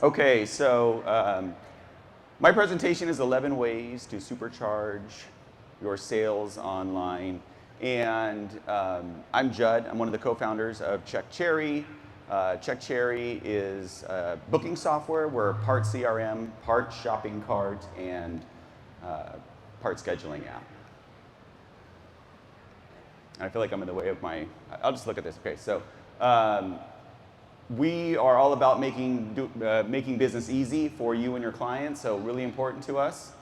Okay, so my presentation is 11 ways to supercharge your sales online. And I'm Judd. I'm one of the co-founders of CheckCherry. CheckCherry is booking software. We're part CRM, part shopping cart, and part scheduling app. I feel like I'm in the way of my, I'll just look at this. Okay, so we are all about making business easy for you and your clients, so really important to us.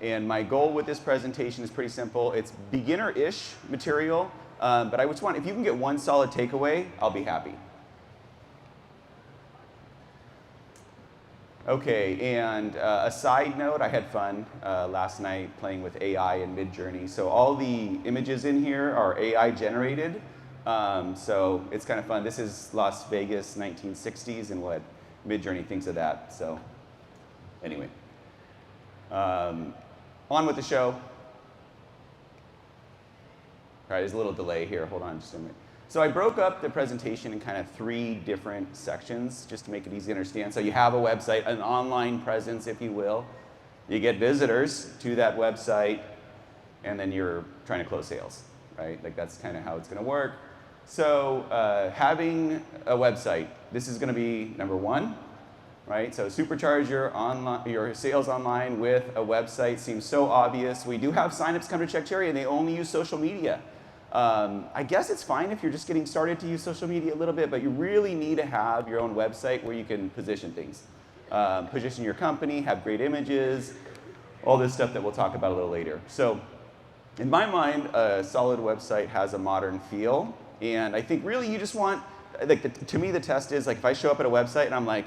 And my goal with this presentation is pretty simple. It's beginner-ish material, but I just want, if you can get one solid takeaway, I'll be happy. Okay, and a side note, I had fun last night playing with AI and Midjourney. So all the images in here are AI generated. So it's kind of fun. This is Las Vegas 1960s and what Midjourney thinks of that. So anyway, on with the show. All right, there's a little delay here. Hold on just a minute. So I broke up the presentation in kind of 3 different sections just to make it easy to understand. So you have a website, an online presence, if you will. You get visitors to that website, and then you're trying to close sales, right? Like that's kind of how it's going to work. So having a website, this is going to be number 1, right? So supercharge your sales online with a website seems so obvious. We do have signups come to CheckCherry, and they only use social media. I guess it's fine if you're just getting started to use social media a little bit, but you really need to have your own website where you can position things. Position your company, have great images, all this stuff that we'll talk about a little later. So in my mind, a solid website has a modern feel. And I think really you just want, like to me the test is like if I show up at a website and I'm like,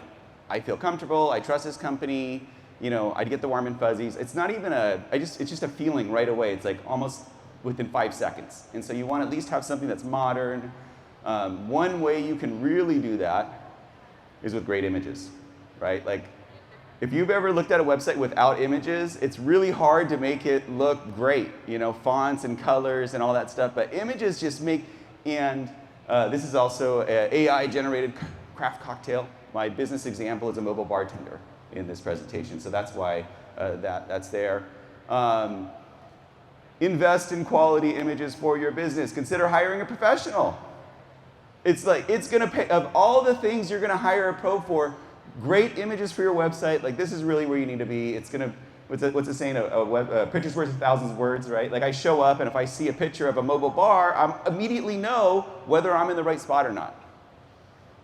I feel comfortable, I trust this company, you know, I'd get the warm and fuzzies. It's not even it's just a feeling right away. It's like almost within 5 seconds. And so you want to at least have something that's modern. One way you can really do that is with great images, right? Like if you've ever looked at a website without images, it's really hard to make it look great, you know, fonts and colors and all that stuff. But images just make, and this is also an AI-generated craft cocktail. My business example is a mobile bartender in this presentation, so that's why that's there. Invest in quality images for your business. Consider hiring a professional. It's like, it's going to pay, of all the things you're going to hire a pro for, great images for your website, like this is really where you need to be. It's going to, what's the saying, a picture's worth 1,000 words, right? Like I show up and if I see a picture of a mobile bar, I immediately know whether I'm in the right spot or not,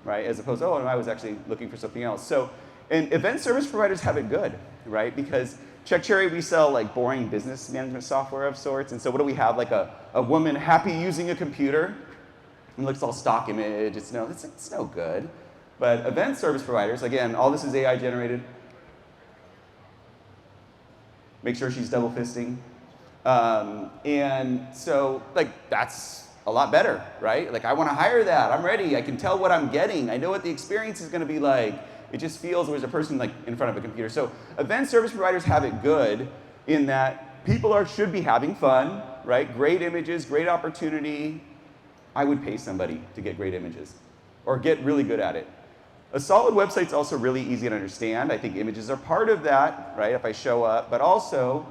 right? As opposed to, oh, no, I was actually looking for something else. So, and event service providers have it good, right? Because CheckCherry, we sell like boring business management software of sorts. And so what do we have? Like a woman happy using a computer. It looks all stock image. It's no good. But event service providers, again, all this is AI generated. Make sure she's double fisting. And so like that's a lot better, right? Like I want to hire that. I'm ready. I can tell what I'm getting. I know what the experience is going to be like. It just feels there's a person like in front of a computer. So event service providers have it good in that people should be having fun, right? Great images, great opportunity. I would pay somebody to get great images or get really good at it. A solid website's also really easy to understand. I think images are part of that, right? If I show up, but also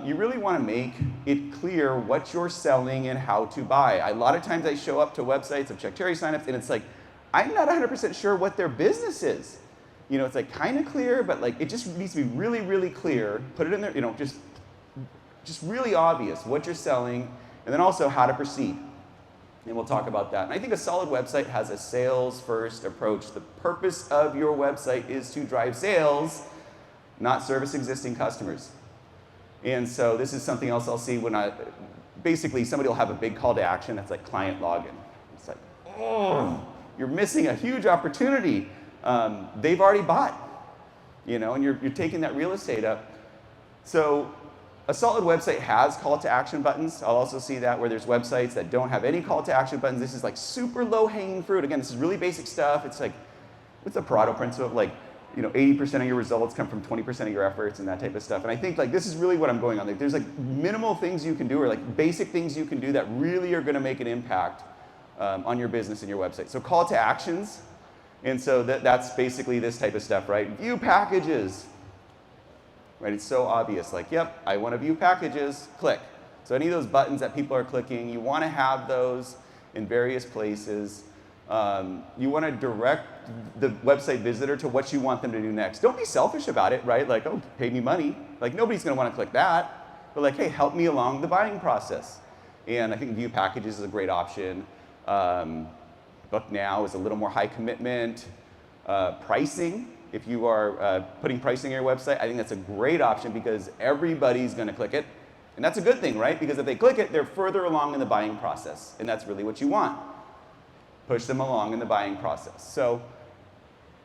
you really want to make it clear what you're selling and how to buy. A lot of times I show up to websites of CheckCherry signups and it's like, I'm not 100% sure what their business is. You know, it's like kind of clear, but like it just needs to be really, really clear. Put it in there, you know, just really obvious what you're selling, and then also how to proceed. And we'll talk about that. And I think a solid website has a sales-first approach. The purpose of your website is to drive sales, not service existing customers. And so this is something else I'll see when basically somebody will have a big call to action that's like client login. It's like, oh, you're missing a huge opportunity. They've already bought, you know, and you're taking that real estate up. So a solid website has call to action buttons. I'll also see that where there's websites that don't have any call to action buttons. This is like super low hanging fruit. Again, this is really basic stuff. It's like, what's the Pareto principle of like, you know, 80% of your results come from 20% of your efforts and that type of stuff. And I think like this is really what I'm going on. Like, there's like minimal things you can do or like basic things you can do that really are going to make an impact on your business and your website. So call to actions. And so that's basically this type of stuff, right? View packages, right? It's so obvious, like, yep, I want to view packages, click. So any of those buttons that people are clicking, you want to have those in various places. You want to direct the website visitor to what you want them to do next. Don't be selfish about it, right? Like, oh, pay me money. Like, nobody's going to want to click that. But like, hey, help me along the buying process. And I think view packages is a great option. Book now is a little more high commitment. Pricing, if you are putting pricing on your website, I think that's a great option because everybody's going to click it. And that's a good thing, right? Because if they click it, they're further along in the buying process. And that's really what you want. Push them along in the buying process. So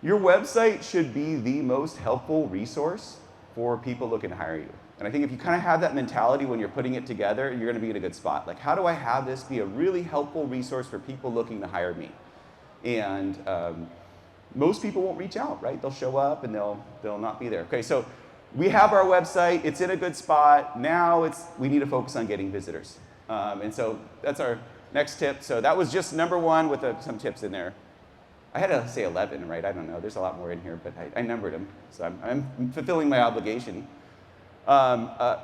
your website should be the most helpful resource for people looking to hire you. And I think if you kind of have that mentality when you're putting it together, you're going to be in a good spot. Like, how do I have this be a really helpful resource for people looking to hire me? And most people won't reach out, right? They'll show up and they'll not be there. Okay, so we have our website. It's in a good spot. Now we need to focus on getting visitors. And so that's our next tip. So that was just number one with some tips in there. I had to say 11, right? I don't know. There's a lot more in here, but I numbered them. So I'm fulfilling my obligation.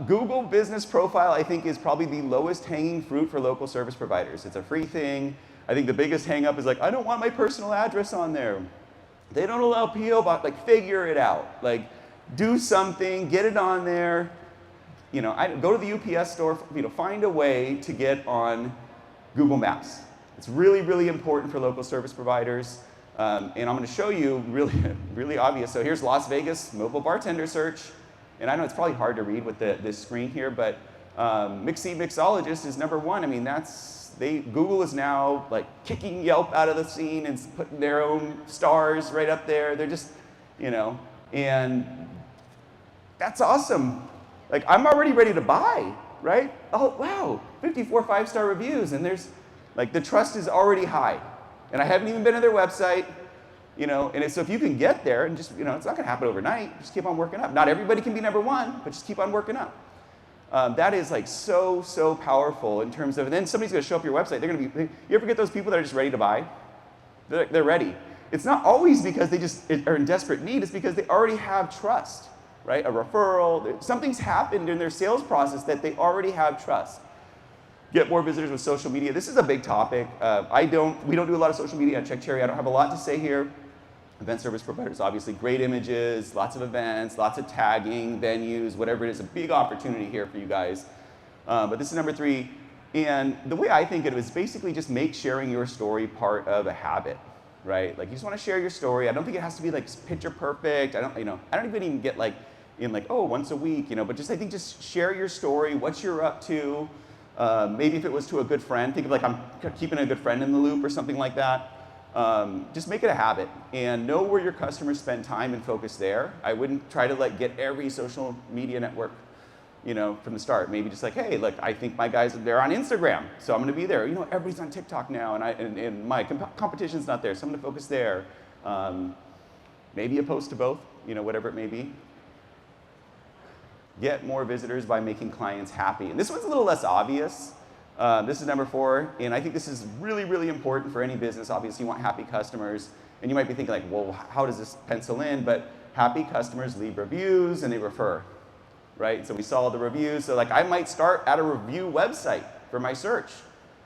Google Business Profile, I think, is probably the lowest hanging fruit for local service providers. It's a free thing. I think the biggest hang up is like, I don't want my personal address on there. They don't allow PO Box. Like, figure it out. Like, do something, get it on there. You know, go to the UPS store, find a way to get on Google Maps. It's really, really important for local service providers. And I'm going to show you really, really obvious. So here's Las Vegas mobile bartender search. And I know it's probably hard to read with this screen here, but mixologist is number one. I mean, Google is now like kicking Yelp out of the scene and putting their own stars right up there. They're just, and that's awesome. Like, I'm already ready to buy, right? Oh, wow, 54 5-star reviews, and there's, like, the trust is already high. And I haven't even been to their website, and so if you can get there and just, it's not going to happen overnight. Just keep on working up. Not everybody can be number one, but just keep on working up. That is like so powerful in terms of, and then somebody's going to show up your website. They're going to be, you ever get those people that are just ready to buy? They're ready. It's not always because they just are in desperate need. It's because they already have trust, right? A referral. Something's happened in their sales process that they already have trust. Get more visitors with social media. This is a big topic. We don't do a lot of social media at Check Cherry. I don't have a lot to say here. Event service providers, obviously, great images, lots of events, lots of tagging, venues, whatever it is, a big opportunity here for you guys. But this is number 3. And the way I think of it is basically just make sharing your story part of a habit, right? Like, you just want to share your story. I don't think it has to be like picture perfect. I don't even get like once a week, but I think just share your story, what you're up to. Maybe if it was to a good friend, think of like I'm keeping a good friend in the loop or something like that. Just make it a habit and know where your customers spend time and focus there. I wouldn't try to get every social media network, from the start. Maybe just like, hey, look, I think my guys, they're on Instagram, so I'm going to be there. Everybody's on TikTok now, and my competition's not there, so I'm going to focus there. Maybe a post to both, whatever it may be. Get more visitors by making clients happy. And this one's a little less obvious. This is number 4, and I think this is really, really important for any business. Obviously, you want happy customers, and you might be thinking like, well, how does this pencil in? But happy customers leave reviews and they refer, right? So we saw the reviews. So like, I might start at a review website for my search,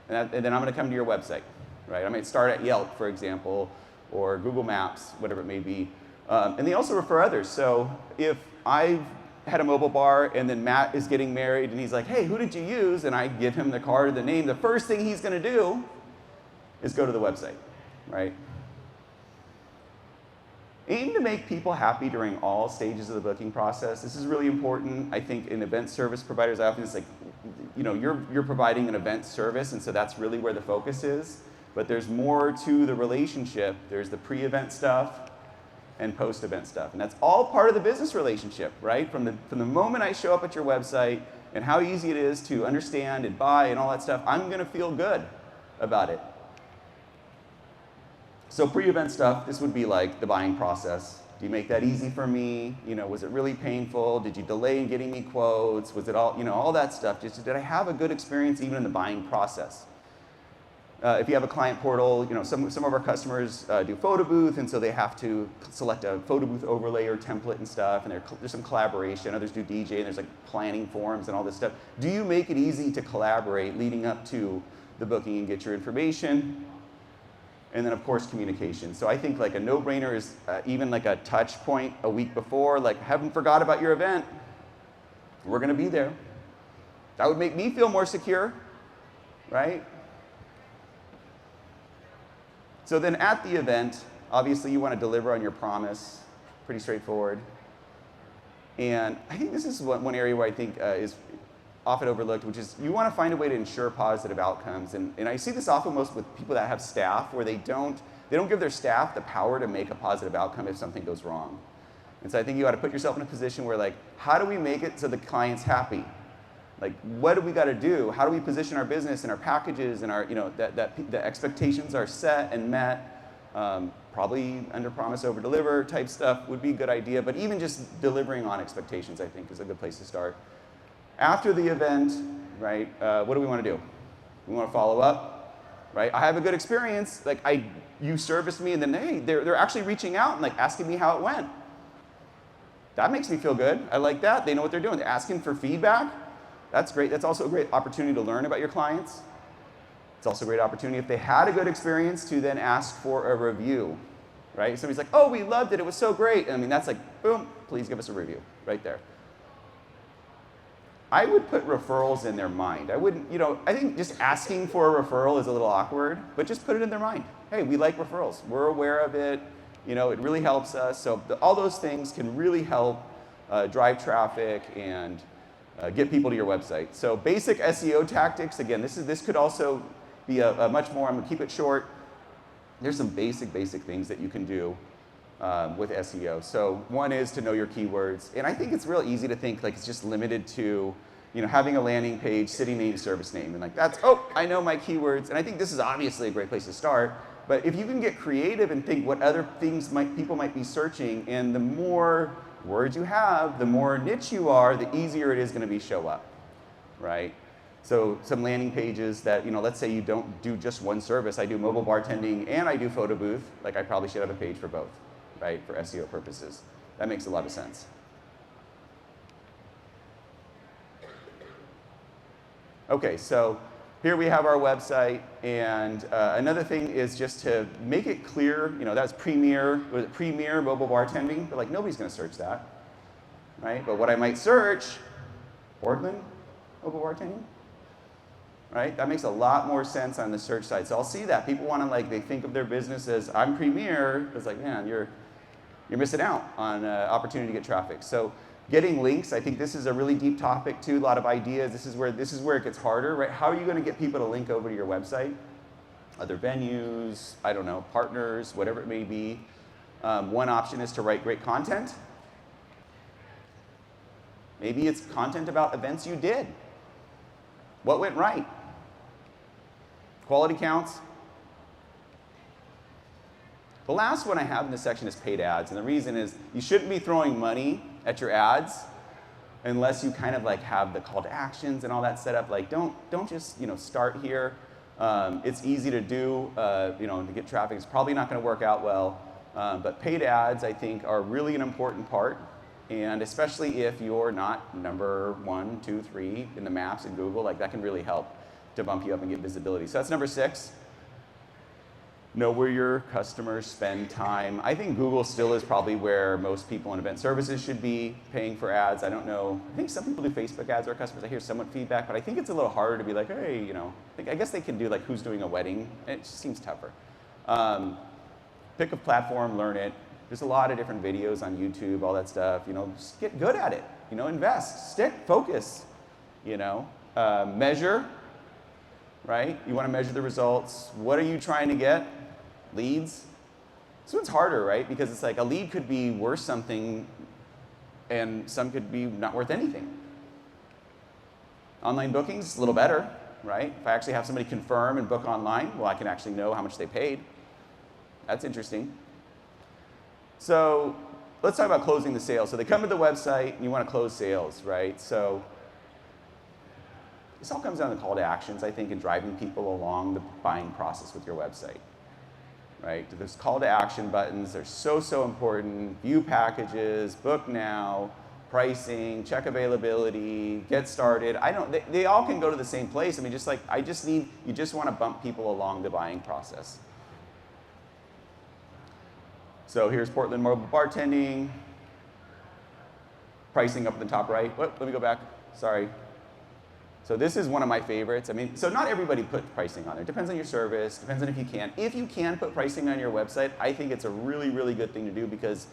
and then I'm going to come to your website, right? I might start at Yelp, for example, or Google Maps, whatever it may be. And they also refer others. So if I've had a mobile bar, and then Matt is getting married, and he's like, hey, who did you use? And I give him the card, the name. The first thing he's going to do is go to the website, right? Aim to make people happy during all stages of the booking process. This is really important. I think in event service providers, I often it's like, you're providing an event service, and so that's really where the focus is. But there's more to the relationship. There's the pre-event stuff and post-event stuff. And that's all part of the business relationship, right? From the moment I show up at your website and how easy it is to understand and buy and all that stuff, I'm going to feel good about it. So pre-event stuff, this would be like the buying process. Do you make that easy for me? Was it really painful? Did you delay in getting me quotes? Was it all that stuff? Did I have a good experience even in the buying process? If you have a client portal, some of our customers do photo booth, and so they have to select a photo booth overlay or template and stuff, and there's some collaboration. Others do DJ, and there's like planning forums and all this stuff. Do you make it easy to collaborate leading up to the booking and get your information? And then, of course, communication. So I think like a no-brainer is even like a touch point a week before, like haven't forgot about your event. We're going to be there. That would make me feel more secure, right? So then at the event, obviously you want to deliver on your promise. Pretty straightforward. And I think this is one area where I think is often overlooked, which is you want to find a way to ensure positive outcomes. And I see this often most with people that have staff where they don't give their staff the power to make a positive outcome if something goes wrong. And so I think you got to put yourself in a position where like, how do we make it so the client's happy? Like, what do we got to do? How do we position our business and our packages and our, that the expectations are set and met? Probably under promise, over deliver type stuff would be a good idea. But even just delivering on expectations, I think, is a good place to start. After the event, right, what do we want to do? We want to follow up, right? I have a good experience. Like, you serviced me, and then, hey, they're actually reaching out and like asking me how it went. That makes me feel good. I like that. They know what they're doing. They're asking for feedback. That's great. That's also a great opportunity to learn about your clients. It's also a great opportunity if they had a good experience to then ask for a review, right? Somebody's like, oh, we loved it. It was so great. I mean, that's like, boom, please give us a review right there. I would put referrals in their mind. I wouldn't, I think just asking for a referral is a little awkward, but just put it in their mind. Hey, we like referrals. We're aware of it. It really helps us. So all those things can really help drive traffic and get people to your website. So basic SEO tactics, again, this could also be a much more, I'm gonna keep it short. There's some basic things that you can do with SEO. So one is to know your keywords. And I think it's real easy to think like it's just limited to having a landing page, city name, service name. And like that's, I know my keywords. And I think this is obviously a great place to start. But if you can get creative and think what other things people might be searching, and the more words you have, the more niche you are, the easier it is going to be show up, right? So some landing pages that, let's say you don't do just one service. I do mobile bartending and I do photo booth. Like I probably should have a page for both, right, for SEO purposes. That makes a lot of sense. Okay, so here we have our website, and another thing is just to make it clear, that's Premier, was it Premier mobile bartending? But like nobody's going to search that, right? But what I might search, Portland mobile bartending, right? That makes a lot more sense on the search side. So I'll see that people want to they think of their business as I'm Premier. It's like, man, you're missing out on opportunity to get traffic. So getting links, I think this is a really deep topic too, a lot of ideas. This is where it gets harder, right? How are you going to get people to link over to your website? Other venues, I don't know, partners, whatever it may be. One option is to write great content. Maybe it's content about events you did. What went right? Quality counts. The last one I have in this section is paid ads, and the reason is you shouldn't be throwing money at your ads unless you kind of have the call to actions and all that set up. Like don't just start here. It's easy to do, to get traffic. It's probably not going to work out well, but paid ads I think are really an important part, and especially if you're not number 1, 2, 3 in the maps in Google, that can really help to bump you up and get visibility. So that's number 6. Know where your customers spend time. I think Google still is probably where most people in event services should be paying for ads. I don't know. I think some people do Facebook ads or customers. I hear somewhat feedback, but I think it's a little harder to be like, hey, I guess they can do who's doing a wedding. It just seems tougher. Pick a platform, learn it. There's a lot of different videos on YouTube, all that stuff. Just get good at it. Invest, stick, focus. Measure. Right? You want to measure the results. What are you trying to get? Leads. This one's harder, right? Because it's a lead could be worth something and some could be not worth anything. Online bookings, a little better, right? If I actually have somebody confirm and book online, well, I can actually know how much they paid. That's interesting. So let's talk about closing the sale. So they come to the website and you want to close sales, right? So This all comes down to call to actions, I think, and driving people along the buying process with your website. Right? Those call to action buttons are so, so important. View packages, book now, pricing, check availability, get started. They all can go to the same place. I mean, you just want to bump people along the buying process. So here's Portland Mobile Bartending. Pricing up at the top right. Let me go back. Sorry. So this is one of my favorites. I mean, so not everybody puts pricing on there. Depends on your service, depends on if you can. If you can put pricing on your website, I think it's a really, really good thing to do because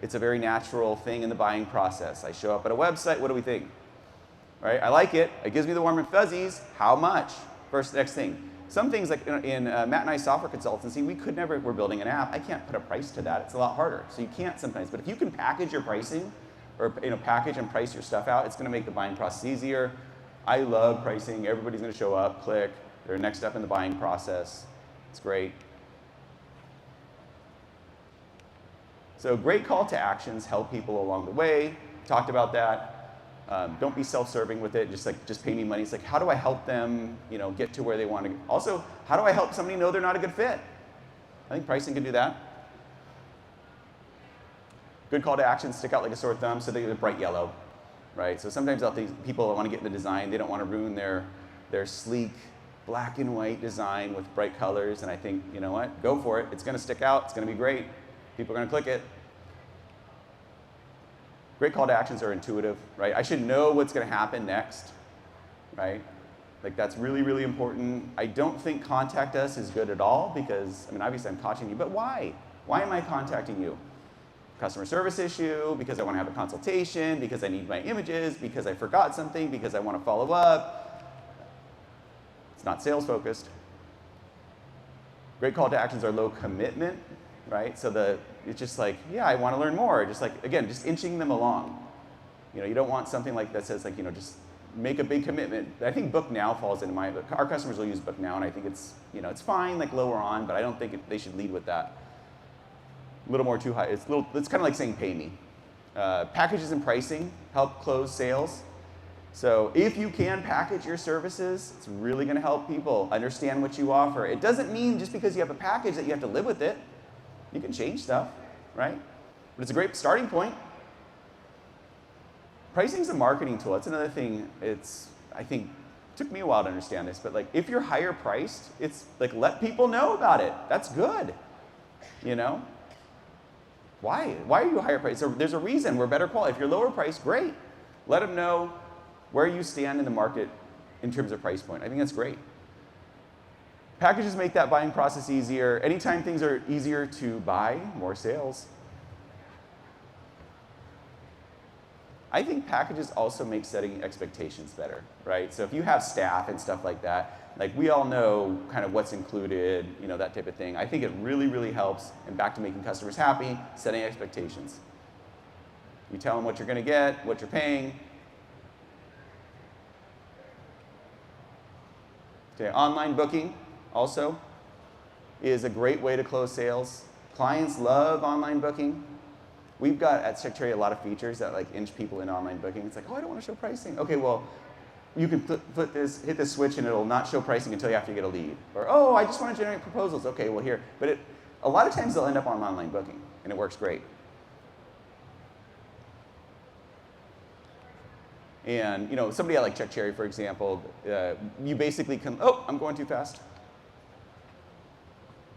it's a very natural thing in the buying process. I show up at a website, what do we think? Right? I like it. It gives me the warm and fuzzies. How much? Next thing. Some things like in Matt and I software consultancy, we're building an app. I can't put a price to that. It's a lot harder. So you can't sometimes. But if you can package your pricing or package and price your stuff out, it's going to make the buying process easier. I love pricing. Everybody's going to show up, click. They're next step in the buying process. It's great. So great call to actions help people along the way. Talked about that. Don't be self-serving with it. Just pay me money. It's like, how do I help them, get to where they want to? Also, how do I help somebody know they're not a good fit? I think pricing can do that. Good call to action. Stick out like a sore thumb. So they're bright yellow. Right? So sometimes people want to get in the design, they don't want to ruin their sleek black and white design with bright colors, and I think, you know what, go for it. It's going to stick out, it's going to be great. People are going to click it. Great call to actions are intuitive, right? I should know what's going to happen next, right? Like that's really, really important. I don't think contact us is good at all because, obviously I'm coaching you, but why? Why am I contacting you? Customer service issue, because I want to have a consultation, because I need my images, because I forgot something, because I want to follow up. It's not sales focused. Great call to actions are low commitment, right? So it's just like, yeah, I want to learn more. Just inching them along. You don't want something like that says just make a big commitment. I think book now falls into our customers will use book now, and I think it's, it's fine, like lower on, but I don't think they should lead with that. A little more too high. It's kind of like saying pay me. Packages and pricing help close sales. So if you can package your services, it's really going to help people understand what you offer. It doesn't mean just because you have a package that you have to live with it. You can change stuff, right? But it's a great starting point. Pricing is a marketing tool. That's another thing. I think took me a while to understand this, but if you're higher priced, it's like let people know about it. That's good, Why? Why are you higher priced? So there's a reason we're better quality. If you're lower priced, great. Let them know where you stand in the market in terms of price point. I think that's great. Packages make that buying process easier. Anytime things are easier to buy, more sales. I think packages also make setting expectations better, right? So if you have staff and stuff like that, we all know kind of what's included, that type of thing. I think it really, really helps. And back to making customers happy, setting expectations. You tell them what you're going to get, what you're paying. Okay, online booking also is a great way to close sales. Clients love online booking. We've got at Secretary a lot of features that inch people in online booking. It's like, oh, I don't want to show pricing. Okay, well, you can hit this switch and it'll not show pricing until you have to get a lead. Or, oh, I just want to generate proposals. Okay, well here. But a lot of times they'll end up on online booking, and it works great. And somebody like Chuck Cherry, for example, you basically can, oh, I'm going too fast.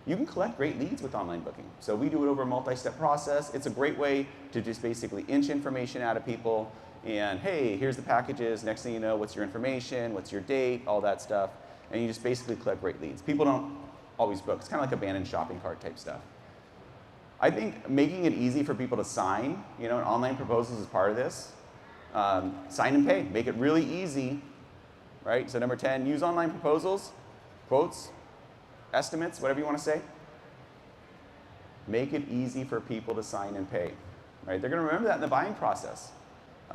You can collect great leads with online booking. So we do it over a multi-step process. It's a great way to just basically inch information out of people. And hey, here's the packages. Next thing you know, what's your information? What's your date? All that stuff. And you just basically collect great leads. People don't always book. It's kind of like abandoned shopping cart type stuff. I think making it easy for people to sign, and online proposals is part of this. Sign and pay. Make it really easy, right? So number 10, use online proposals, quotes, estimates, whatever you want to say. Make it easy for people to sign and pay, right? They're going to remember that in the buying process.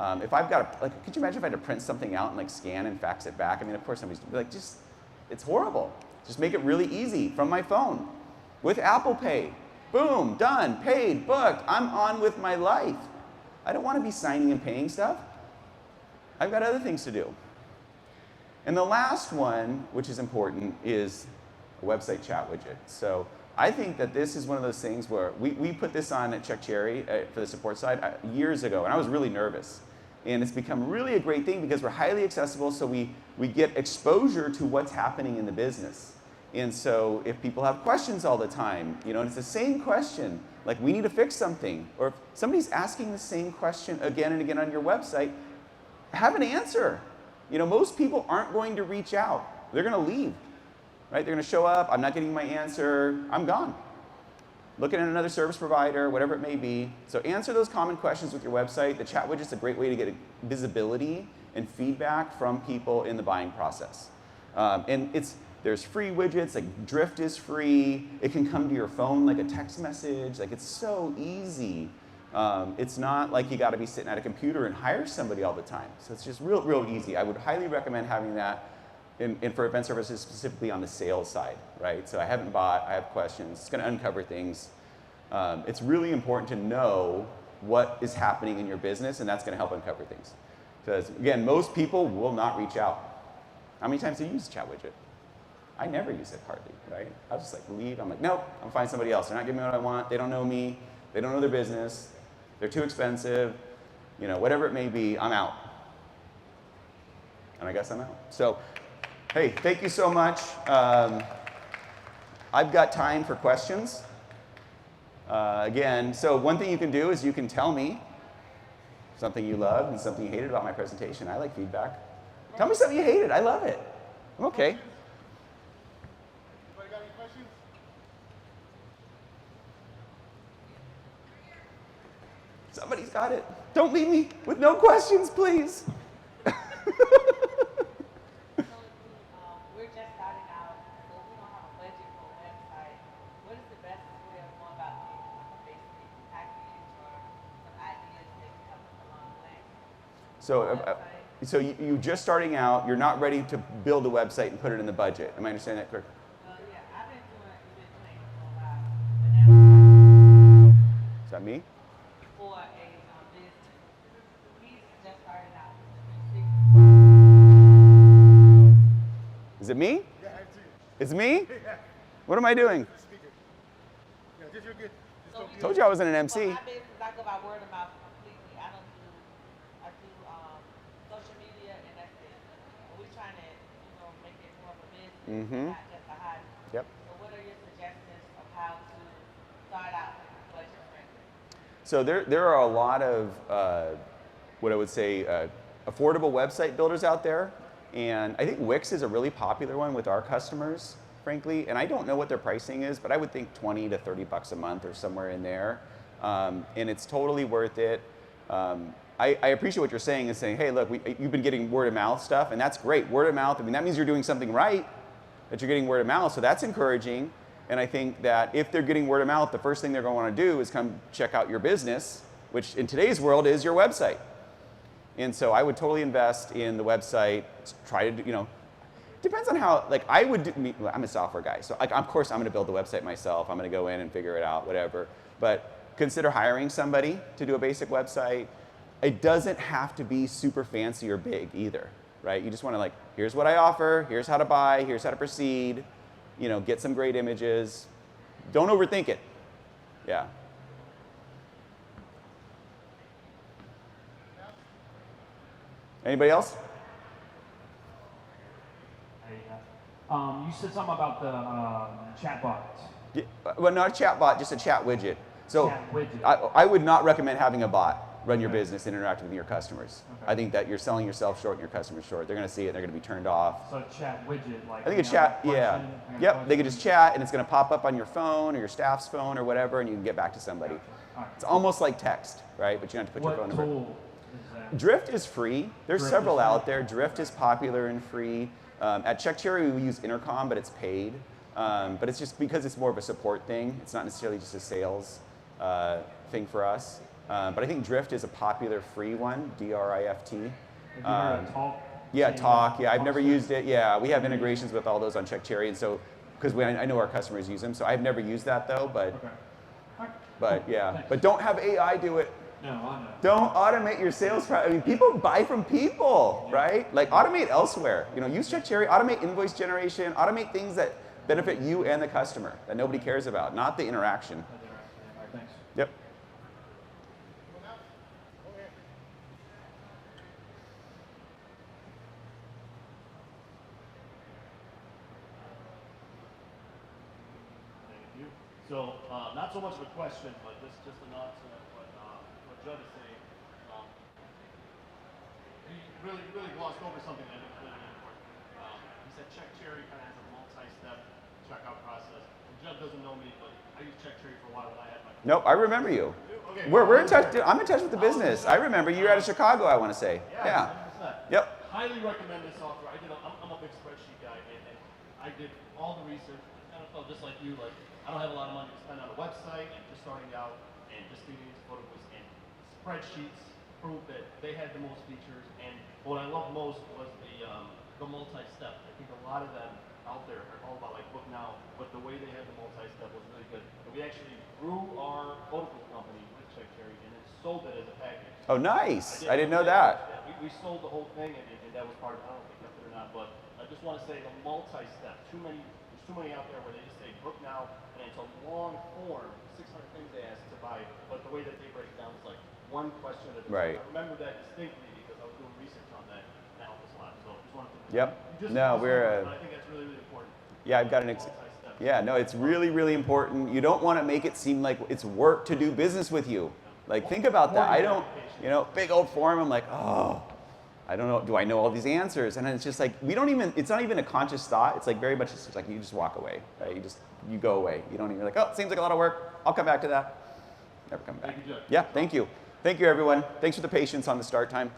If I've got could you imagine if I had to print something out and scan and fax it back? Of course somebody's going to be it's horrible. Just make it really easy from my phone with Apple Pay. Boom, done, paid, booked. I'm on with my life. I don't want to be signing and paying stuff. I've got other things to do. And the last one, which is important, is a website chat widget. So I think that this is one of those things where we put this on at Check Cherry for the support side years ago, and I was really nervous. And it's become really a great thing because we're highly accessible, so we get exposure to what's happening in the business. And so if people have questions all the time, and it's the same question, like we need to fix something, or if somebody's asking the same question again and again on your website, have an answer. Most people aren't going to reach out. They're going to leave, right? They're going to show up, I'm not getting my answer, I'm gone. Looking at another service provider, whatever it may be. So answer those common questions with your website. The chat widget's a great way to get visibility and feedback from people in the buying process. There's free widgets, like Drift is free. It can come to your phone like a text message. Like it's so easy. It's not like you got to be sitting at a computer and hire somebody all the time. So it's just real easy. I would highly recommend having that for event services specifically on the sales side, right? So I haven't bought, I have questions. It's going to uncover things. It's really important to know what is happening in your business, and that's going to help uncover things. Because again, most people will not reach out. How many times do you use the chat widget? I never use it hardly, right? I'll just like leave. I'm like, nope, I'll find somebody else. They're not giving me what I want. They don't know me. They don't know their business. They're too expensive. Whatever it may be, I'm out. And I guess I'm out. So, hey, thank you so much. I've got time for questions. Again, so one thing you can do is you can tell me something you loved and something you hated about my presentation. I like feedback. Tell me something you hated. I love it. I'm okay. Somebody's got it. Don't leave me with no questions, please. We're just starting out, so we don't have a budget for a website. What is the best way of going about getting a basic package or some ideas that can help us along the way? So you're just starting out. You're not ready to build a website and put it in the budget. Am I understanding that correctly? Yeah, I've been doing it for a while, but now Is that me? for a business. He's just starting out. Is it me? Yeah, I see. It's me? Yeah. What am I doing? Speaker. Yeah, just you're good. Just don't Told you I wasn't an For MC. my business, I go by word of mouth completely. I do social media and that's it. We're trying to, make it more of a business, not just a hobby. Yep. So what are your suggestions of how to start out budget friendly? So there are a lot of what I would say affordable website builders out there, and I think Wix is a really popular one with our customers, frankly. And I don't know what their pricing is, but I would think 20 to 30 bucks a month or somewhere in there, and it's totally worth it. I appreciate what you're saying and saying, hey, look, you've been getting word of mouth stuff, and that's great. Word of mouth, I mean, that means you're doing something right, that you're getting word of mouth, so that's encouraging. And I think that if they're getting word of mouth, the first thing they're going to want to do is come check out your business, which in today's world is your website. And so I would totally invest in the website, try to, depends on how, like I would do, I'm a software guy, so of course I'm going to build the website myself. I'm going to go in and figure it out, whatever. But consider hiring somebody to do a basic website. It doesn't have to be super fancy or big either, right? You just want to here's what I offer, here's how to buy, here's how to proceed, get some great images. Don't overthink it. Yeah. Anybody else? You said something about the chatbots. Yeah, well, not a chatbot, just a chat widget. So Chat widget. I would not recommend having a bot run your business and interact with your customers. Okay. I think that you're selling yourself short and your customers short. They're going to see it. They're going to be turned off. So chat widget, like. I think a chat, yeah. Yep, they can just chat, and it's going to pop up on your phone or your staff's phone or whatever, and you can get back to somebody. All right. It's almost like text, right? But you don't have to put your phone What number. tool is that? Drift is free. There's Drift several is free. out there. Drift is popular and free. At Check Cherry, we use Intercom, but it's paid. But it's just because it's more of a support thing. It's not necessarily just a sales thing for us. But I think Drift is a popular free one, D-R-I-F-T. Have you heard of Talk? Yeah, Talk. Yeah, I've never Talk used it. Yeah, we have integrations with all those on Check Cherry, and so because I know our customers use them. So I've never used that though, but Okay. All right. but yeah, but don't have AI do it. No, I know. Don't automate your sales process. I mean, people buy from people, right? Like automate elsewhere. You know, use Check Cherry, automate invoice generation, automate things that benefit you and the customer that nobody cares about, not the interaction. All right, thanks. Yep. Thank you. So, not so much of a question, but just a nod to what Judd is saying. He really glossed over something that I think is really important. He said Check Cherry kind of has a multi-step checkout process. And Judd doesn't know me, but I used Check Cherry for a while when I had my. Nope, I remember you. Okay. We're in touch. I'm in touch with the business. I remember you were out of Chicago, I want to say. Yeah. 100%. Yep. Highly recommend this software. I'm a big spreadsheet guy, and I did all the research. I kind of felt just like you, like I don't have a lot of money to spend on a website, and just starting out, and just getting into photos, and spreadsheets proved that they had the most features. And what I loved most was the multi-step. I think a lot of them out there are all about like book now, but the way they had the multi-step was really good. And we actually grew our photo booth company with Check Cherry, and then sold it as a package. Oh, nice. I didn't know that. Yeah, we sold the whole thing, and that was part of it. I don't know if they kept it or not, but I just want to say the multi-step. There's too many out there where they just say book now, and it's a long form, 600 things they ask to buy. But the way that they break it down is like one question at a time. Right. I remember that distinctly because I was doing research on that, and that helped us a lot. So just wanted to. Yep. No, we're. But I think that's really important. Yeah, I've got an. Multi-step. Yeah, no, it's really important. You don't want to make it seem like it's work to do business with you. Like, think about that. I don't, you know, big old form. I'm like, oh, I don't know. Do I know all these answers? And then it's just like, it's not even a conscious thought. It's like very much just like you just walk away, right? You go away. You don't even like, oh, it seems like a lot of work. I'll come back to that. Never come back. Thank you, Judd. Yeah, thank you. Thank you, everyone. Thanks for the patience on the start time.